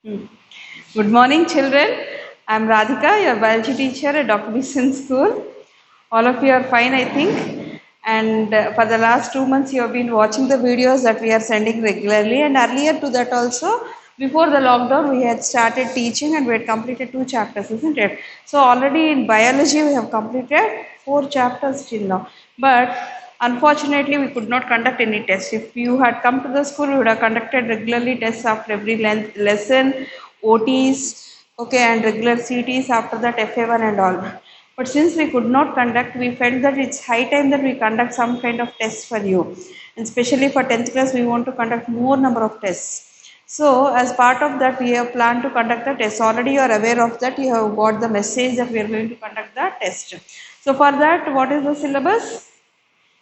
Hmm. Good morning, children. I'm Radhika, your biology teacher at Dr. Mission School. All of you are fine, I think. And for the last 2 months, you have been watching the videos that we are sending regularly. And earlier to that, also, before the lockdown, we had started teaching and we had completed 2 chapters, isn't it? So, already in biology, we have completed 4 chapters till now. But unfortunately, we could not conduct any tests. If you had come to the school, we would have conducted regularly tests after every lesson, OTs, okay, and regular CTs after that FA1 and all. But since we could not conduct, we felt that it's high time that we conduct some kind of tests for you. And especially for 10th class, we want to conduct more number of tests. So, as part of that, we have planned to conduct the test. Already you are aware of that. You have got the message that we are going to conduct the test. So, for that, what is the syllabus?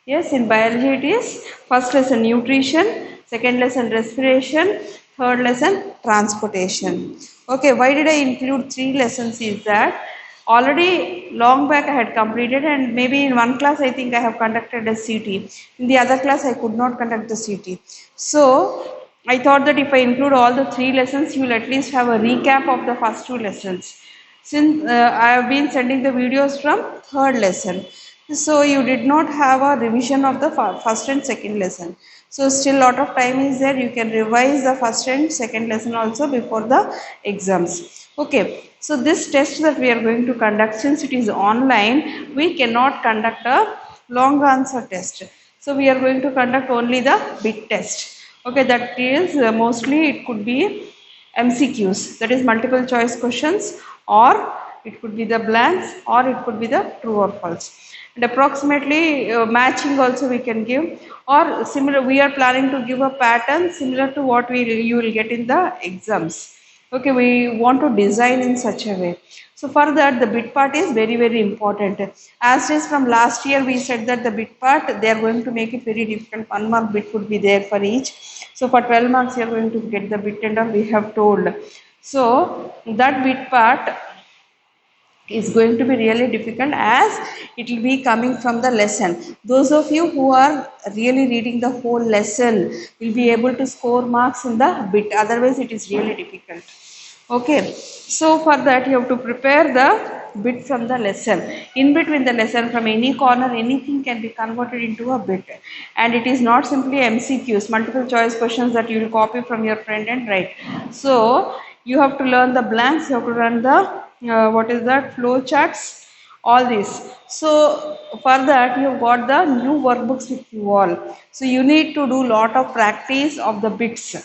Yes, in biology it is first lesson nutrition, second lesson respiration, third lesson transportation. Okay, why did I include 3 lessons is that already long back I had completed and maybe in one class I think I have conducted a CT. In the other class I could not conduct the CT. So I thought that if I include all the 3 lessons, you will at least have a recap of the first 2 lessons. Since I have been sending the videos from third lesson, so you did not have a revision of the first and second lesson. So still lot of time is there. You can revise the first and second lesson also before the exams. Okay. So this test that we are going to conduct, since it is online, we cannot conduct a long answer test. So we are going to conduct only the bit test. Okay, that is mostly it could be MCQs, that is multiple choice questions, or it could be the blanks, or it could be the true or false. And approximately matching also we can give, or similar. We are planning to give a pattern similar to what you will get in the exams. Okay, we want to design in such a way. So for that, the bit part is very important. As is from last year, we said that the bit part they are going to make it very difficult. 1 mark bit would be there for each. So for 12 marks, you are going to get the bit and all we have told. So that bit part is going to be really difficult as it will be coming from the lesson. Those of you who are really reading the whole lesson will be able to score marks in the bit. Otherwise, it is really difficult. Okay, so for that you have to prepare the bit from the lesson. In between the lesson, from any corner, anything can be converted into a bit. And it is not simply MCQs, multiple choice questions that you will copy from your friend and write. So you have to learn the blanks, you have to learn the what is that, flow charts, all this. So for that you have got the new workbooks with you all. So you need to do lot of practice of the bits.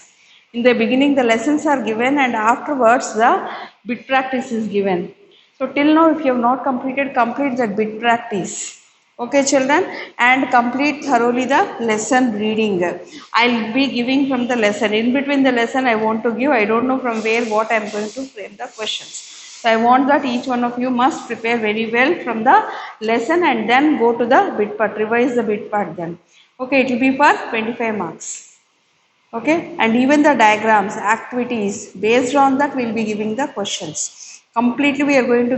In the beginning, the lessons are given, and afterwards, the bit practice is given. So, till now, if you have not completed, complete that bit practice. Okay, children, and complete thoroughly the lesson reading. I'll be giving from the lesson. In between the lesson, I want to give. I don't know from where what I'm going to frame the questions. So, I want that each one of you must prepare very well from the lesson and then go to the bit part. Revise the bit part then. Okay, it will be for 25 marks. Okay, and even the diagrams, activities, based on that we'll be giving the questions. Completely we are going to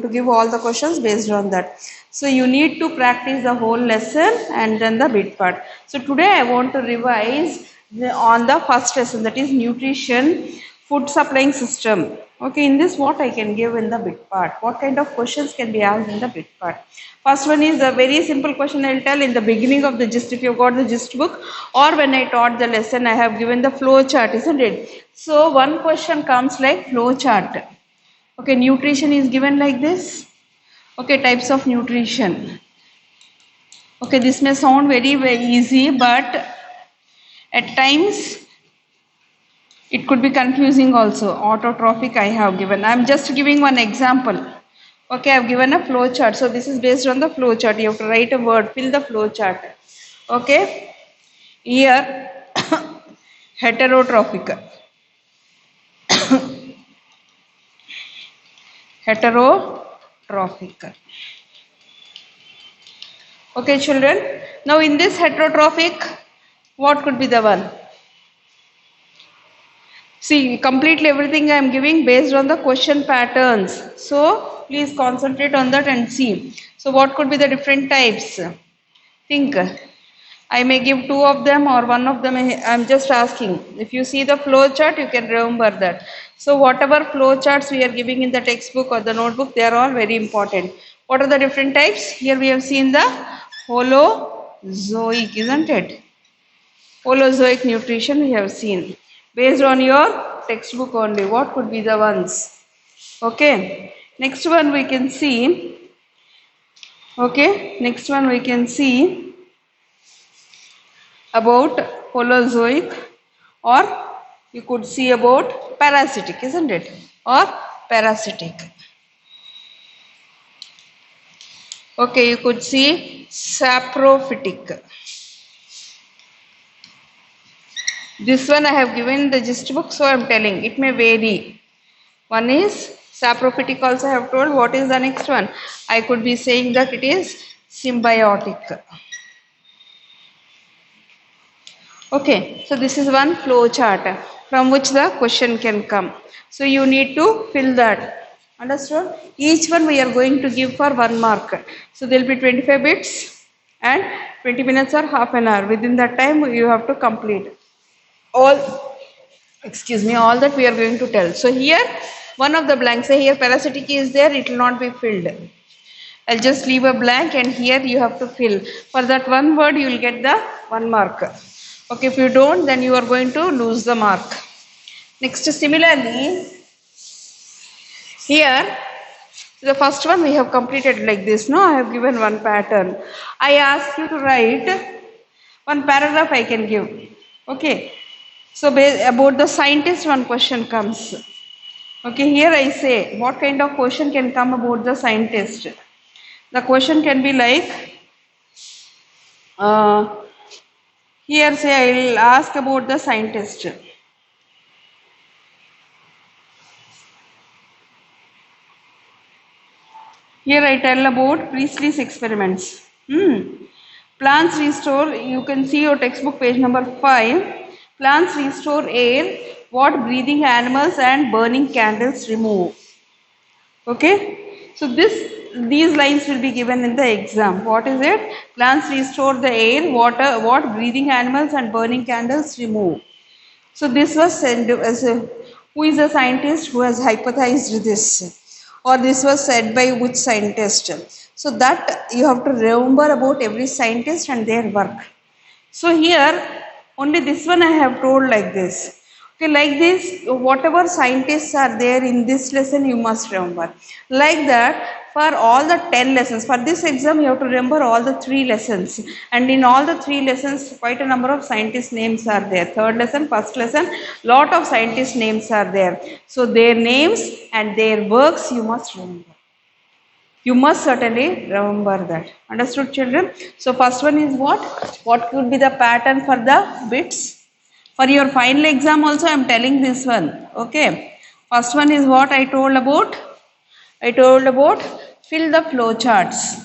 give all the questions based on that. So you need to practice the whole lesson and then the bit part. So today I want to revise on the first lesson, that is nutrition, food supplying system. Okay, in this what I can give in the bit part? What kind of questions can be asked in the bit part? First one is a very simple question I'll tell in the beginning of the gist, if you've got the gist book, or when I taught the lesson I have given the flow chart, isn't it? So one question comes like flow chart. Okay, nutrition is given like this. Okay, types of nutrition. Okay, this may sound very easy, but at times it could be confusing also. Autotrophic I have given. I am just giving one example. Okay, I have given a flow chart. So this is based on the flow chart. You have to write a word, fill the flow chart. Okay. Here, heterotrophic. Heterotrophic. Okay, children. Now in this heterotrophic, what could be the one? See, completely everything I am giving based on the question patterns. So, please concentrate on that and see. So, what could be the different types? Think. I may give two of them or one of them. I'm just asking. If you see the flow chart, you can remember that. So whatever flow charts we are giving in the textbook or the notebook, they are all very important. What are the different types? Here we have seen the Holozoic, isn't it? Holozoic nutrition we have seen. Based on your textbook only, what could be the ones? Okay. Next one we can see. Okay. Next one we can see about Holozoic, or you could see about parasitic, isn't it? Or parasitic. Okay, you could see saprophytic. This one I have given the gist book, so I am telling it may vary. One is saprophytic, also I have told. What is the next one? I could be saying that it is symbiotic. Okay, so this is one flow chart from which the question can come. So you need to fill that. Understood? Each one we are going to give for 1 mark. So there will be 25 bits and 20 minutes or half an hour. Within that time you have to complete all, excuse me, all that we are going to tell. So here one of the blanks, say here parasitic is there, it will not be filled. I'll just leave a blank and here you have to fill. For that one word you will get the 1 mark. Okay, if you don't, then you are going to lose the mark. Next, similarly, here the first one we have completed like this. No, I have given one pattern. I ask you to write one paragraph I can give. Okay, so about the scientist one question comes. Okay, here I say what kind of question can come about the scientist. The question can be like, here say I will ask about the scientist. Here I tell about Priestley's experiments. Plants restore, you can see your textbook page number 5. Plants restore air, what breathing animals and burning candles remove. Okay, so these lines will be given in the exam. What is it? Plants restore the air, water, what breathing animals and burning candles remove. So this was said as who is a scientist who has hypothesized this, or this was said by which scientist. So that you have to remember about every scientist and their work. So here only this one I have told like this. Okay, like this, whatever scientists are there in this lesson, you must remember. Like that, for all the 10 lessons, for this exam, you have to remember all the 3 lessons. And in all the 3 lessons, quite a number of scientist names are there. Third lesson, first lesson, lot of scientist names are there. So their names and their works, you must remember. You must certainly remember that. Understood, children? So first one is what? What could be the pattern for the bits? For your final exam also I am telling this one. Okay. First one is what I told about? I told about fill the flow charts.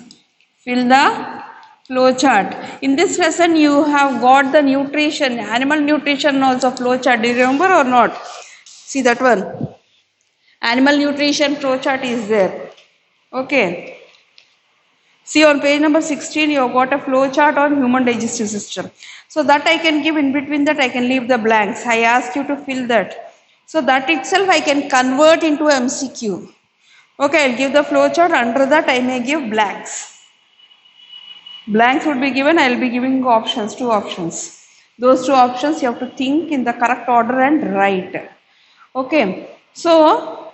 Fill the flow chart. In this lesson you have got the nutrition, animal nutrition also flow chart. Do you remember or not? See that one. Animal nutrition flow chart is there. Okay. See on page number 16, you have got a flow chart on human digestive system. So that I can give, in between that I can leave the blanks. I ask you to fill that. So that itself I can convert into MCQ. Okay, I'll give the flow chart. Under that I may give blanks. Blanks would be given, I'll be giving options, 2 options. Those 2 options you have to think in the correct order and write. Okay, so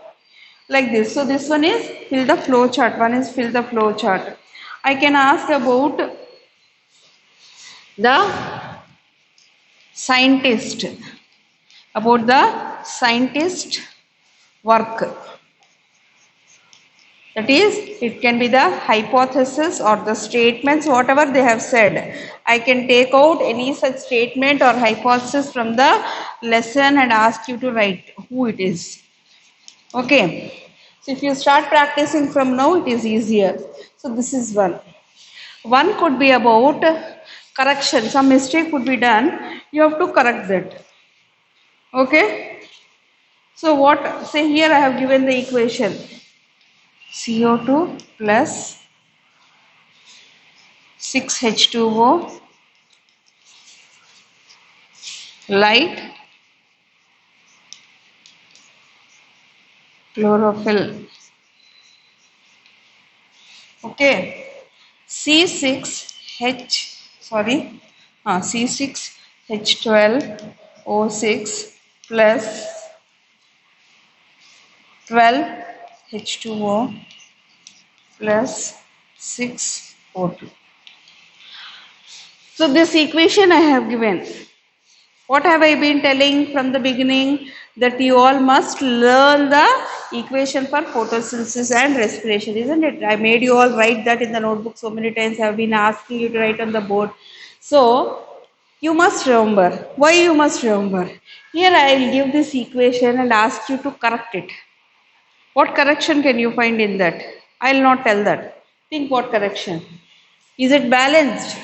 like this. So this one is fill the flow chart. One is fill the flow chart. I can ask about the scientist, about the scientist work. That is, it can be the hypothesis or the statements, whatever they have said. I can take out any such statement or hypothesis from the lesson and ask you to write who it is. Okay. So if you start practicing from now, it is easier. So this is one. One could be about correction. Some mistake would be done. You have to correct that. Okay. So what, say here I have given the equation. CO2 plus 6H2O light chlorophyll. Okay, C6H, sorry, C6H12O6 plus 12H2O plus 6O2. So this equation I have given. What have I been telling from the beginning? That you all must learn the equation for photosynthesis and respiration, isn't it? I made you all write that in the notebook so many times. I have been asking you to write on the board. So you must remember. Why you must remember? Here I will give this equation and ask you to correct it. What correction can you find in that? I will not tell that. Think what correction. Is it balanced?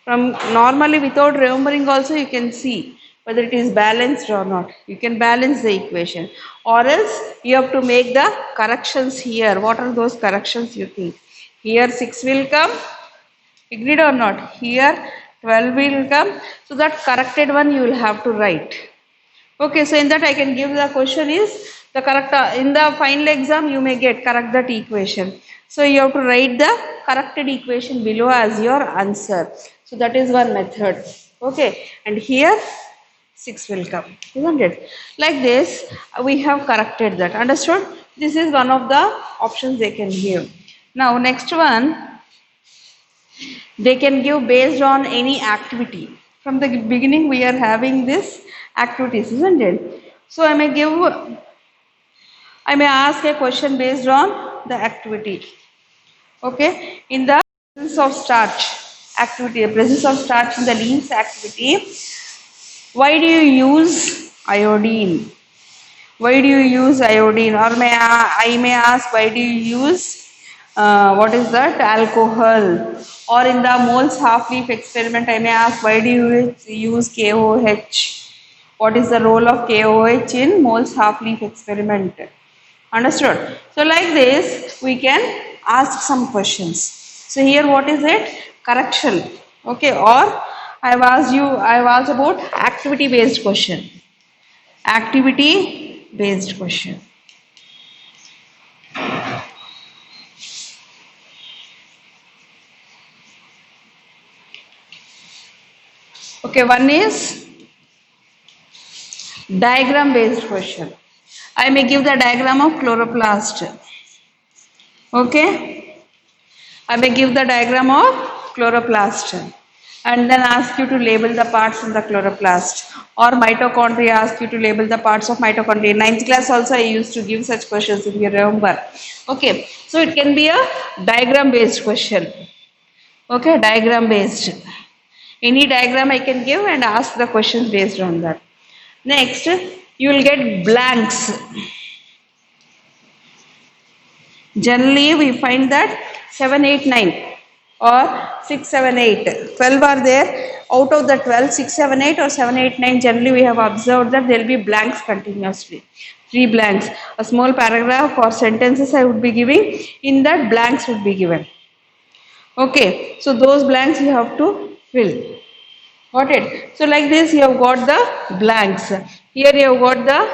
From normally without remembering also you can see whether it is balanced or not. You can balance the equation or else you have to make the corrections here. What are those corrections you think? Here 6 will come, agreed or not? Here 12 will come. So that corrected one you will have to write. Okay, so in that I can give the question is the correct, in the final exam you may get correct that equation. So you have to write the corrected equation below as your answer. So that is one method. Okay, and here 6 will come, isn't it? Like this we have corrected that. Understood? This is one of the options they can give. Now next one, they can give based on any activity. From the beginning we are having this activities, isn't it? So I may ask a question based on the activity. Okay, in the presence of starch activity, the presence of starch in the leaves activity, why do you use iodine? Why do you use iodine? Or I may ask, why do you use what is that, alcohol? Or in the moles half leaf experiment, I may ask, why do you use KOH? What is the role of KOH in moles half leaf experiment? Understood? So like this we can ask some questions. So here what is it? Correction. Okay, or I have asked about activity based question. Activity based question. Okay, one is diagram based question. I may give the diagram of chloroplast. Okay, I may give the diagram of chloroplast and then ask you to label the parts in the chloroplast, or mitochondria, ask you to label the parts of mitochondria. In 9th class also I used to give such questions, if you remember. Okay, so it can be a diagram based question. Okay, diagram based. Any diagram I can give and ask the questions based on that. Next, you will get blanks. Generally, we find that 7, 8, 9 or 6, 7, 8. 12 are there. Out of the 12, 6, 7, 8 or 7, 8, 9, generally we have observed that there will be blanks continuously. 3 blanks. A small paragraph or sentences I would be giving. In that, blanks would be given. Okay, so those blanks you have to fill. Got it? So like this you have got the blanks. Here you have got the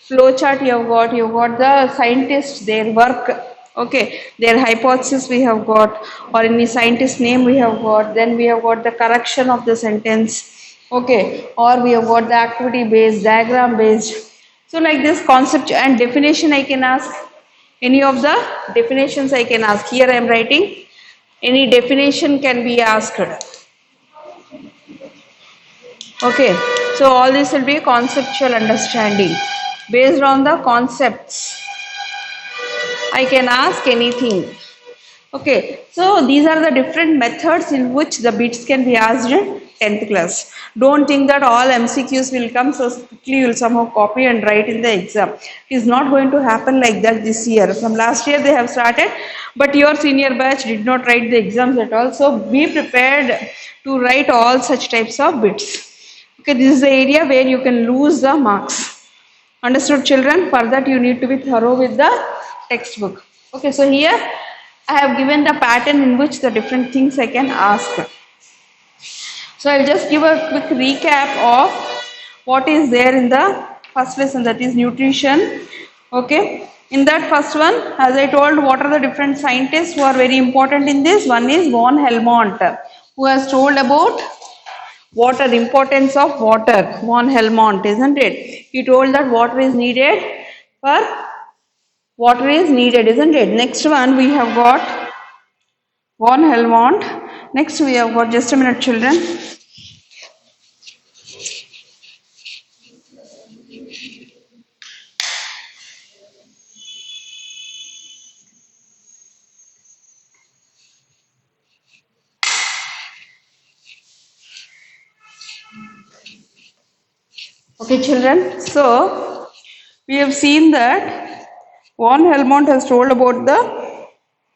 flow chart, you have got the scientists, their work, okay, their hypothesis we have got, or any scientist name we have got, then we have got the correction of the sentence, okay, or we have got the activity based, diagram based. So like this concept and definition I can ask, any of the definitions I can ask. Here I am writing, any definition can be asked. Okay, so all this will be conceptual understanding. Based on the concepts, I can ask anything. Okay, so these are the different methods in which the bits can be asked in 10th class. Don't think that all MCQs will come so quickly you will somehow copy and write in the exam. It is not going to happen like that this year. From last year they have started, but your senior batch did not write the exams at all. So be prepared to write all such types of bits. Okay, this is the area where you can lose the marks. Understood, children? For that you need to be thorough with the textbook. Okay, so here I have given the pattern in which the different things I can ask. So I'll just give a quick recap of what is there in the first lesson, that is nutrition. Okay. In that first one, as I told, what are the different scientists who are very important in this? One is von Helmont, who has told about water, importance of water. Von Helmont, isn't it? He told that water is needed, isn't it? Next one we have got von Helmont. Next we have got, just a minute, children. Okay, children. So we have seen that von Helmont has told about the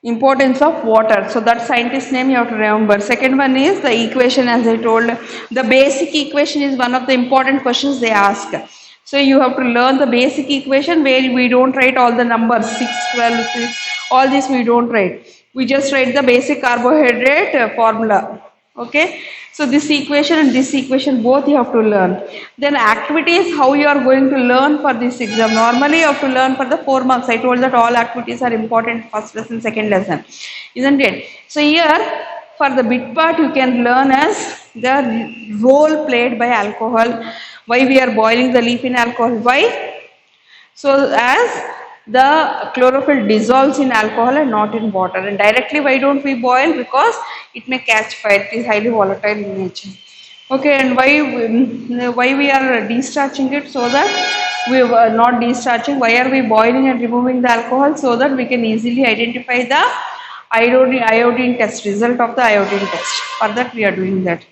importance of water. So that scientist name you have to remember. Second one is the equation, as I told. The basic equation is one of the important questions they ask. So you have to learn the basic equation where we don't write all the numbers 6, 12, 6, all this we don't write. We just write the basic carbohydrate formula. Okay, so this equation and this equation both you have to learn. Then activities, how you are going to learn for this exam. Normally you have to learn for the 4 marks. I told that all activities are important, first lesson, second lesson, isn't it? So here for the bit part you can learn as the role played by alcohol, why we are boiling the leaf in alcohol, why. So as the chlorophyll dissolves in alcohol and not in water, and directly why don't we boil? Because it may catch fire, it is highly volatile in nature. Okay, and why we are destarching it? So that we are not destarching. Why are we boiling and removing the alcohol? So that we can easily identify the iodine test, result of the iodine test. For that we are doing that.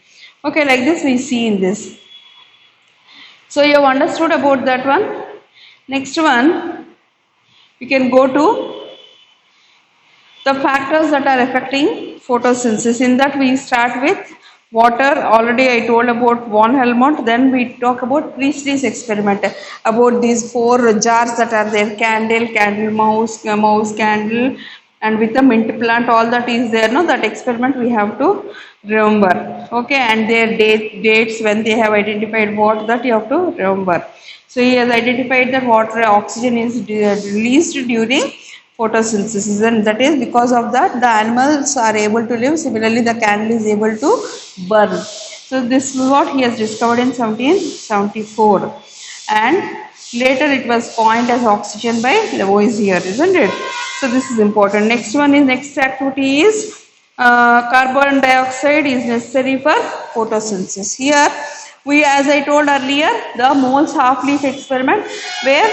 Okay, like this we see in this. So you have understood about that one. Next one, you can go to the factors that are affecting photosynthesis. In that we start with water. Already I told about von Helmont. Then we talk about Priestley's experiment, about these 4 jars that are there: candle, mouse, candle, and with the mint plant. All that is there. No, that experiment we have to remember. Okay, and their dates when they have identified what, that you have to remember. So he has identified that water, oxygen is released during photosynthesis, and that is because of that the animals are able to live. Similarly, the candle is able to burn. So this is what he has discovered in 1774, and later it was coined as oxygen by Lavoisier, isn't it? So this is important. Next activity is carbon dioxide is necessary for photosynthesis. Here we, as I told earlier, the moles half leaf experiment, where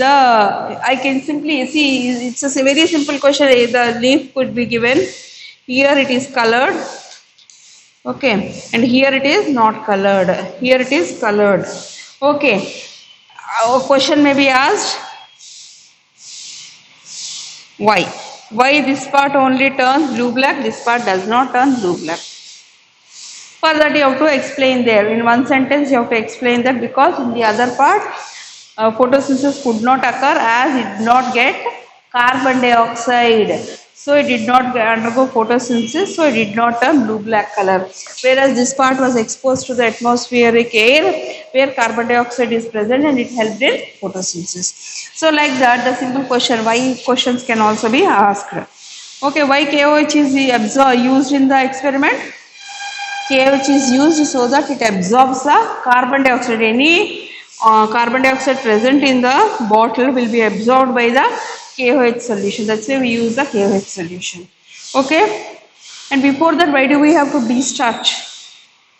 I can simply see, it's a very simple question. The leaf could be given. Here it is colored. Okay, and here it is not colored. Here it is colored. Okay, a question may be asked, why? Why this part only turns blue black, this part does not turn blue black? For that you have to explain there. In one sentence you have to explain that, because in the other part photosynthesis could not occur as it did not get carbon dioxide. So it did not undergo photosynthesis, so it did not turn blue black color. Whereas this part was exposed to the atmospheric air where carbon dioxide is present, and it helped in photosynthesis. So like that, the simple question, why questions can also be asked. Okay, why KOH is used in the experiment? KOH is used so that it absorbs the carbon dioxide. Any carbon dioxide present in the bottle will be absorbed by the KOH solution. That's why we use the KOH solution. Okay. And before that, why do we have to destarch?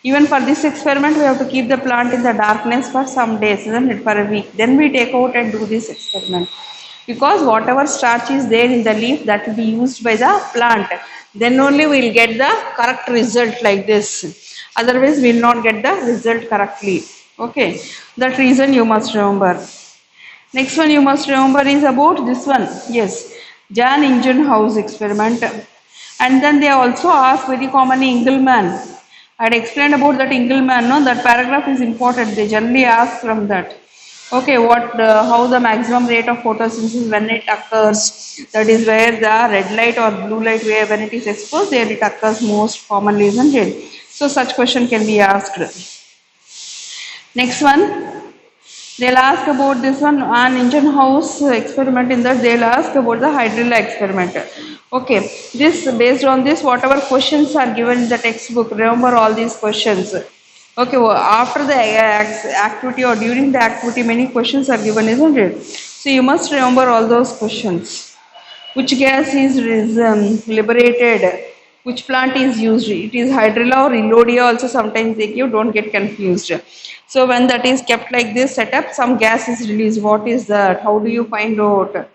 Even for this experiment, we have to keep the plant in the darkness for some days, isn't it? For a week. Then we take out and do this experiment. Because whatever starch is there in the leaf, that will be used by the plant. Then only we will get the correct result like this. Otherwise, we will not get the result correctly. Okay. That reason you must remember. Next one you must remember is about this one. Yes. Jan Ingenhousz experiment. And then they also ask very commonly Engelmann. I had explained about that Engelmann. No, that paragraph is important. They generally ask from that. Okay, how the maximum rate of photosynthesis when it occurs? That is where the red light or blue light, where when it is exposed, there it occurs most commonly, isn't it? So such question can be asked. Next one, they'll ask about this one an engine house experiment. In that they'll ask about the hydrilla experiment. Okay, this based on this, whatever questions are given in the textbook, remember all these questions. Okay, well, after the activity or during the activity, many questions are given, isn't it? So you must remember all those questions. Which gas is liberated? Which plant is used? It is hydrilla or elodia also sometimes they give, don't get confused. So when that is kept like this setup, some gas is released. What is that? How do you find out?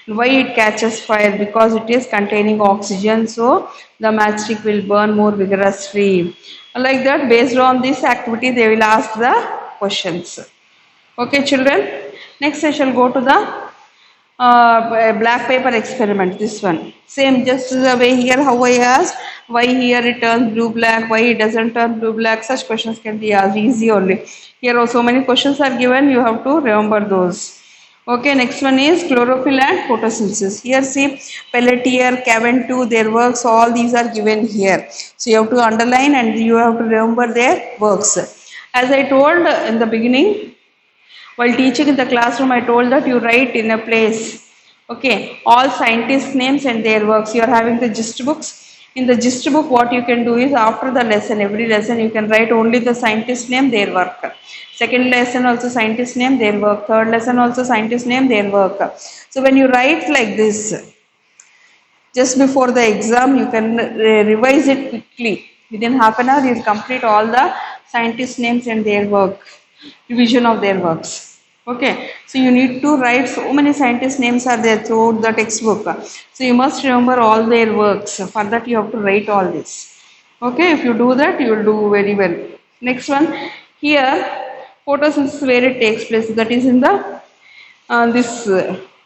Why it catches fire? Because it is containing oxygen, so the matchstick will burn more vigorously. Like that, based on this activity, they will ask the questions. Okay, children. Next, I shall go to the black paper experiment. This one same, just the way here how I asked why here it turns blue black, why it doesn't turn blue black, such questions can be asked easy only. Here also many questions are given, you have to remember those. Okay, next one is chlorophyll and photosynthesis. Here see Pelletier, Caventou, their works, all these are given here, so you have to underline and you have to remember their works. As I told in the beginning, while teaching in the classroom, I told that you write in a place. Okay, all scientists' names and their works. You are having the gist books. In the gist book, what you can do is after the lesson, every lesson you can write only the scientist name, their work. Second lesson also scientist name, their work. Third lesson also scientist name, their work. So when you write like this, just before the exam, you can revise it quickly. Within half an hour, you will complete all the scientist names and their work, revision of their works. Okay, so you need to write, so many scientist names are there throughout the textbook. So you must remember all their works. For that, you have to write all this. Okay, if you do that, you will do very well. Next one, here photosynthesis where it takes place. That is in the this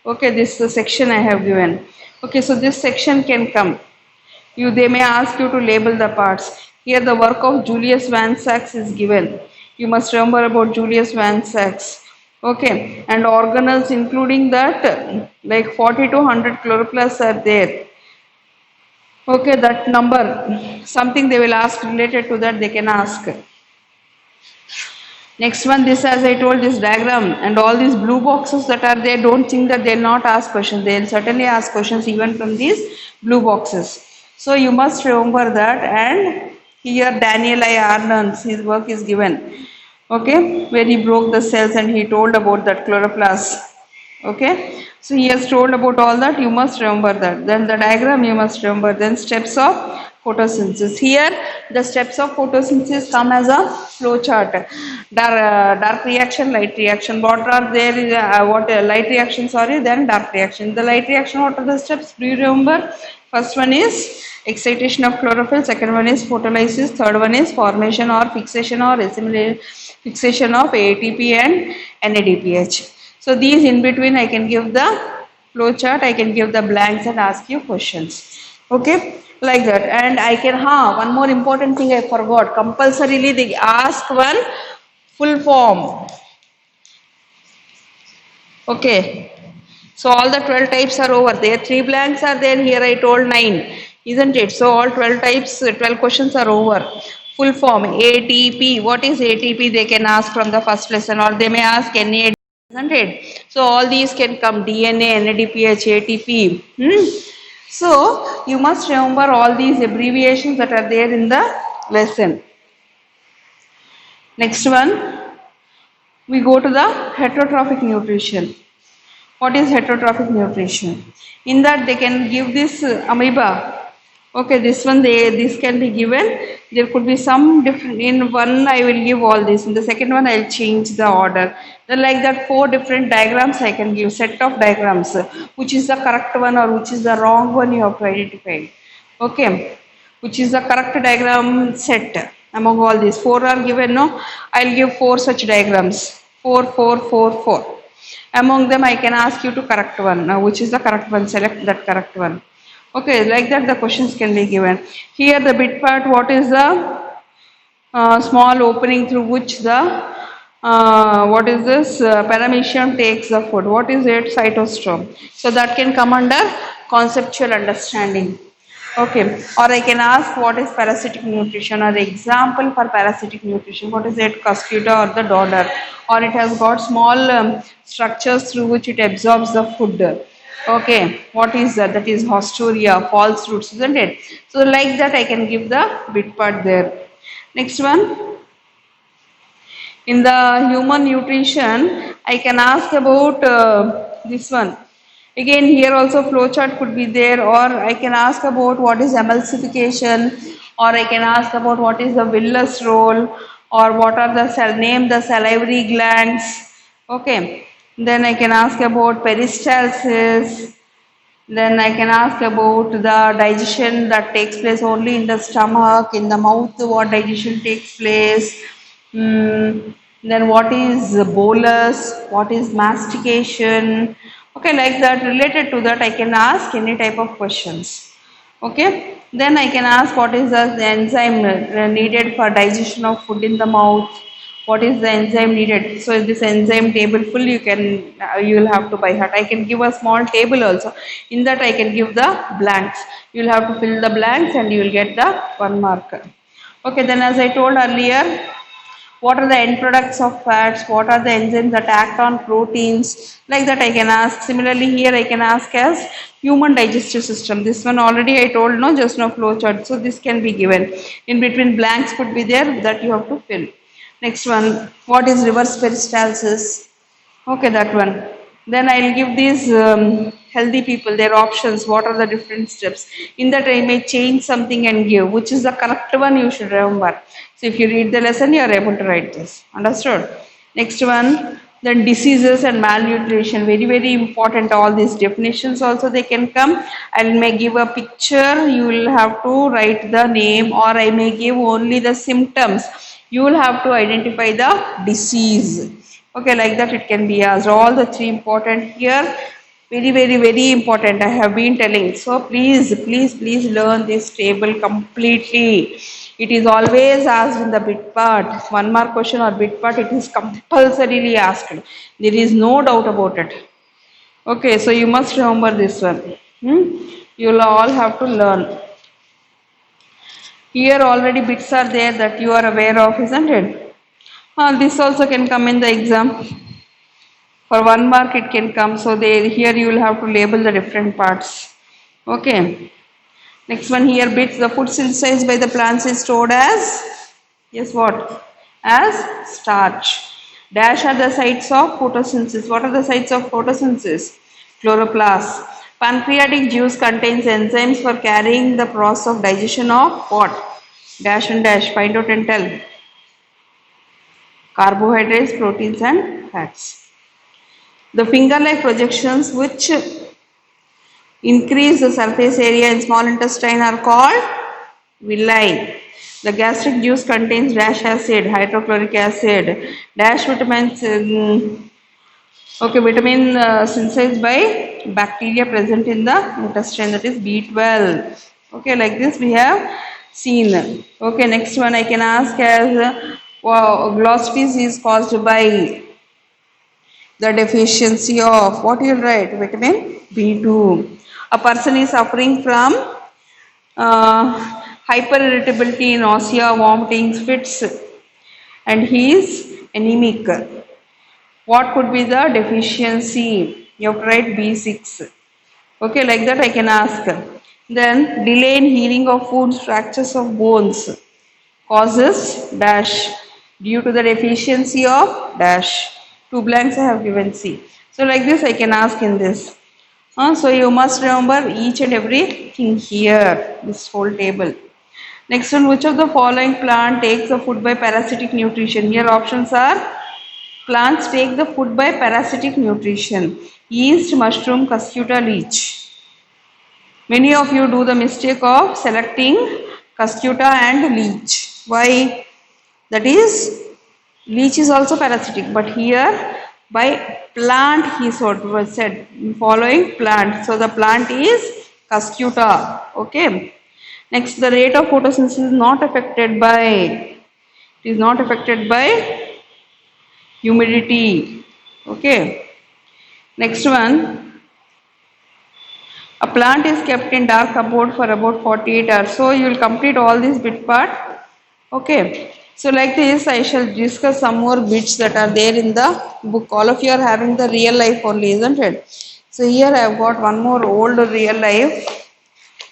okay, this section I have given. Okay, so this section can come, you they may ask you to label the parts. Here the work of Julius Van Sachs is given, you must remember about Julius Van Sachs. Okay, and organelles including that like 40 to 100 chloroplasts are there. Okay, that number, something they will ask related to that, they can ask. Next one, this as I told, this diagram and all these blue boxes that are there, don't think that they'll not ask questions. They'll certainly ask questions even from these blue boxes. So you must remember that. And here Daniel I. Arnon's, his work is given. Okay, where he broke the cells and he told about that chloroplast. Okay, so he has told about all that, you must remember that. Then the diagram you must remember. Then steps of photosynthesis. Here the steps of photosynthesis come as a flow chart. Dark reaction, light reaction. What are there? Light reaction? Sorry, then dark reaction. The light reaction. What are the steps? Do you remember? First one is excitation of chlorophyll. Second one is photolysis. Third one is formation or fixation or assimilation, fixation of ATP and NADPH. So these in between I can give the flow chart, I can give the blanks and ask you questions. Okay, like that. And I can, one more important thing I forgot. Compulsorily they ask one full form. Okay. So all the 12 types are over. There 3 blanks are there. Here I told 9. Isn't it? So all 12 types, 12 questions are over. Full form. ATP. What is ATP? They can ask from the first lesson, or they may ask NAD. Isn't it? So all these can come. DNA, NADPH, ATP. So you must remember all these abbreviations that are there in the lesson. Next one, we go to the heterotrophic nutrition. What is heterotrophic nutrition? In that they can give this amoeba. Okay, this one this can be given. There could be some different. In one I will give all this. In the second one I will change the order. Then like that 4 different diagrams I can give, set of diagrams. Which is the correct one or which is the wrong one you have to identify. Okay, which is the correct diagram set among all these. 4 are given. No, I will give 4 such diagrams. 4, 4, 4, 4. Among them I can ask you to correct one. Now which is the correct one? Select that correct one. Okay, like that the questions can be given. Here the bit part, what is the small opening through which the What is this? Paramecium takes the food. What is it? Cytostome. So that can come under conceptual understanding. Okay. Or I can ask what is parasitic nutrition or example for parasitic nutrition. What is it? Cuscuta or the dodder. Or it has got small structures through which it absorbs the food. Okay. What is that? That is Haustoria, false roots, isn't it? So like that I can give the bit part there. Next one. In the human nutrition, I can ask about this one. Again, here also flowchart could be there, or I can ask about what is emulsification, or I can ask about what is the villus role, or what are the name the salivary glands. Okay. Then I can ask about peristalsis. Then I can ask about the digestion that takes place only in the stomach, in the mouth, what digestion takes place. Then what is bolus, what is mastication. Okay, like that, related to that, I can ask any type of questions. Okay, then I can ask what is the enzyme needed for digestion of food in the mouth. What is the enzyme needed? So this enzyme table full you will have to by heart. I can give a small table also. In that I can give the blanks. You will have to fill the blanks and you will get the 1 mark. Okay, then as I told earlier, what are the end products of fats? What are the enzymes that act on proteins? Like that I can ask. Similarly, here I can ask as human digestive system. This one already I told, no, just no flowchart. So this can be given. In between blanks could be there that you have to fill. Next one, what is reverse peristalsis? Okay, that one. Then I'll give these healthy people their options. What are the different steps? In that I may change something and give, which is the correct one you should remember. So if you read the lesson, you are able to write this. Understood? Next one, then diseases and malnutrition. Very, very important. All these definitions also they can come. I may give a picture. You will have to write the name, or I may give only the symptoms. You will have to identify the disease. Okay, like that it can be asked. All the three important here. Very, very, very important. I have been telling. So please, please, please learn this table completely. It is always asked in the bit part. 1 mark question or bit part, it is compulsorily asked. There is no doubt about it. Okay, so you must remember this one. You will all have to learn. Here already bits are there that you are aware of, isn't it? This also can come in the exam. For 1 mark it can come. So here you will have to label the different parts. Okay. Next one here, bits. The food synthesized by the plants is stored as, yes, what? As starch. Dash are the sites of photosynthesis. What are the sites of photosynthesis? Chloroplast. Pancreatic juice contains enzymes for carrying the process of digestion of what? Dash and dash. Find out and tell. Carbohydrates, proteins and fats. The finger-like projections which increase the surface area in small intestine are called villi. The gastric juice contains dash acid, hydrochloric acid, dash vitamins. Okay, vitamin synthesized by bacteria present in the intestine, that is B12. Okay, like this we have seen. Okay, next one I can ask as glossitis is caused by the deficiency of, what you will write? Vitamin B2. A person is suffering from hyperirritability, nausea, vomiting, fits, and he is anemic. What could be the deficiency? You have to write B6. Okay, like that I can ask. Then delay in healing of wounds, fractures of bones causes dash due to the deficiency of dash. 2 blanks I have given C. So like this I can ask in this. So you must remember each and everything here, this whole table. Next one, which of the following plant takes the food by parasitic nutrition? Here options are, plants take the food by parasitic nutrition. Yeast, mushroom, cuscuta, leech. Many of you do the mistake of selecting cuscuta and leech. Why? That is, leech is also parasitic, but here by plant he sort of said following plant. So the plant is cuscuta. Okay. Next, the rate of photosynthesis is not affected by. It is not affected by humidity. Okay. Next one, a plant is kept in dark cupboard for about 48 hours. So you will complete all this bit part. Okay. So like this, I shall discuss some more bits that are there in the book. All of you are having the real life only, isn't it? So here I have got one more old real life.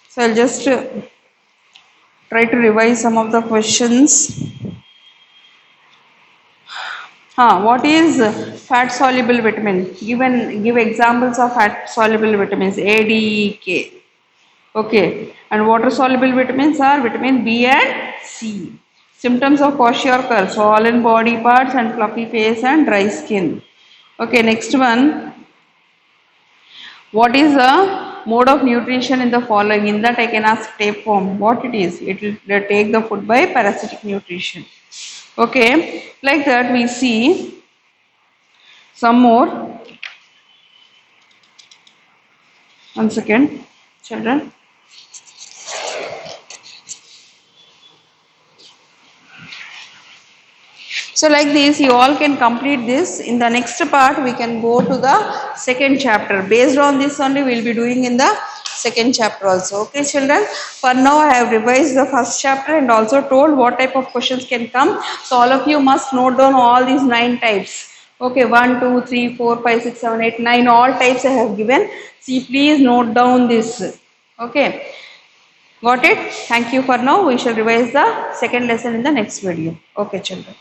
So I'll just try to revise some of the questions. What is fat soluble vitamin? Give examples of fat soluble vitamins A, D, E, K. Okay, and water soluble vitamins are vitamin B and C. Symptoms of kwashiorkor: swollen body parts and fluffy face and dry skin. Okay, next one. What is the mode of nutrition in the following? In that I can ask tape form. What it is? It will take the food by parasitic nutrition. Okay, like that we see some more. One second, children. So like this, you all can complete this. In the next part, we can go to the second chapter. Based on this only, we will be doing in the second chapter also. Okay, children. For now, I have revised the first chapter and also told what type of questions can come. So all of you must note down all these 9 types. Okay, 1, 2, 3, 4, 5, 6, 7, 8, 9. All types I have given. See, please note down this. Okay. Got it? Thank you for now. We shall revise the second lesson in the next video. Okay, children.